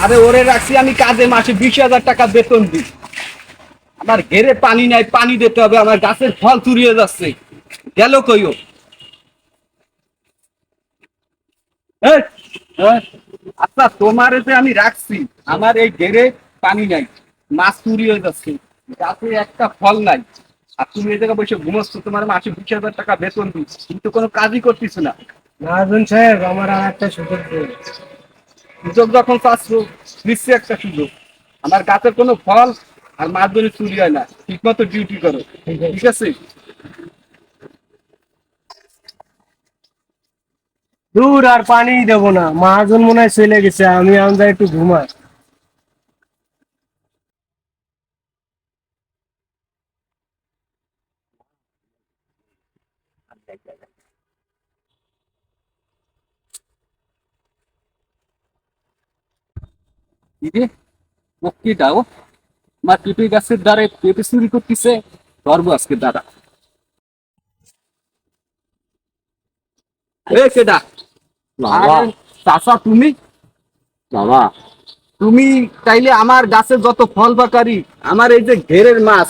আরে ওরে রাখছি আমি কাজে, মাসে 20,000 টাকা বেতন দিই। আমার ঘেরে পানি নাই, পানি দিতে হবে, আমার গাছের ফল চুরিয়ে যাচ্ছে। গেল কইও? এই, এই, আচ্ছা তোমারে যে আমি রাখছি, আমার এই ঘেরে পানি নাই, মাছ চুরি হয়ে যাচ্ছে, গাছে একটা ফল নাই, আর তুমি এই জায়গায় বসে ঘুমাচ্ছ। তোমার মাসে 20,000 টাকা বেতন দিই, কিন্তু কোনো কাজই করতেছ না। মহাজন সাহেব, আমার আর একটা সুযোগ দিন। সুযোগ যখন পাচ্ছ, দিচ্ছি একটা সুযোগ। আমার গাছের কোনো ফল আর মাছ ধরে চুরি হয় না, ঠিক মতো ডিউটি করো, ঠিক আছে? দূর আর পানি দেবো না, মহাজন মনে হয় চলে গেছে, আমি আমরা একটু ঘুমাই। দিদি, ও কি দাও, আমার পেঁপে গাছের দ্বারে পেঁপে চুরি করতেছে, ধরবো আজকে দাদা। এ কেডা? বাবা, আরে চাচা তুমি? বাবা, তুমি চাইলে আমার গাছে যত ফল পাকারি, আমার এই যে ঘেরের মাছ,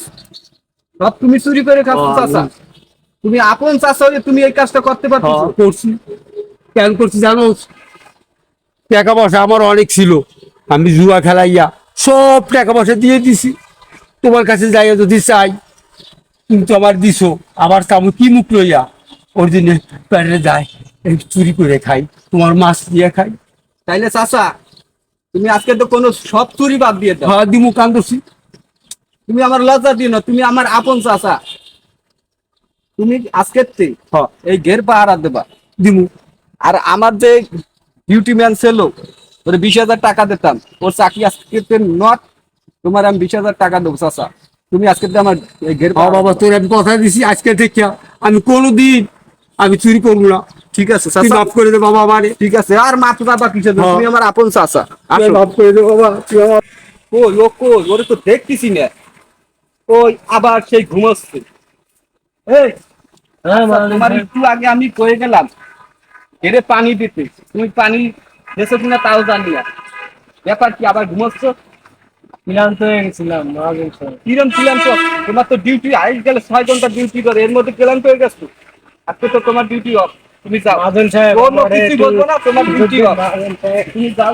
সব তুমি চুরি করে খাচ্ছ চাচা। তুমি আপন চাচা হয়ে তুমি এই কাজটা করতে পারছো? করছি। কেন করছি জানো? টাকা পয়সা আমার অনেক ছিল, আমি জুয়া খেলাইয়া সব টাকা পয়সা দিয়ে দিছি। তোমার কাছে যাইয়া যদি চাই, তুমি তো আবার দিছো, আবার আমি কি মুখ লইয়া ওর জন্য পেটে যায়, এই চুরি করে খাই, তোমার মাছ দিয়ে খাই। তাইলে চাচা, তুমি আজকে তো কোনো সব চুরি বাদ দিয়ে দাও। হ্যাঁ, দিমু কান্দছি। তুমি আমার লজ্জা দিও না, তুমি আমার আপন চাচা। তুমি আজকের হ্যাঁ, এই ঘের পাহারা দেবা। দিমু। আর আমার যে ডিউটি ম্যান ছিল, ওরে 20,000 টাকা দিতাম, ওর চাকরি আজকে নট। তোমার আমি 20,000 টাকা দেবো চাচা, তুমি আজকে আমার এই ঘের হ্যাঁ পাহারা বাবা, দেবা। তোর আমি কথা দিছি, আজকে থেকে আমি কোনোদিন আমি চুরি করবো না। ঠিক আছে তুই চাচা, মাফ করে দে বাবা আমারে। ঠিক আছে। আর মাথা চাপা কিসের জন্য? হ্যাঁ। তুমি আমার আপন চাচা। তুই আসো। মাফ করে দে বাবা, তুই আমার। কই ও কই? ওরে তো দেখতেছি না। ওই আবার সেই ঘুমাচ্ছে। এই হ্যাঁ আচ্ছা, মহাজন তোমার সাহেব। একটু আগে আমি কয়ে গেলাম এরে পানি দিতে, তুমি পানি দিয়েছো কিনা তাও জানি না। ব্যাপার কি, আবার ঘুমাচ্ছ? ক্লান্ত হয়ে গেছিলাম মহাজন সাহেব। কিরম ক্লান্ত? তোমার তো ডিউটি আইস গেলে 6 ঘন্টা ডিউটি করে, এর মধ্যে ক্লান্ত হয়ে গেছো? আজকে তো তোমার ডিউটি অফ, তুমি যাও। মহাজন সাহেব, কোনো আমারে কিছু একটু বলবো না, তোমার সুযোগ ডিউটি দিন অফ, মহাজন সাহেব। তুমি যাও।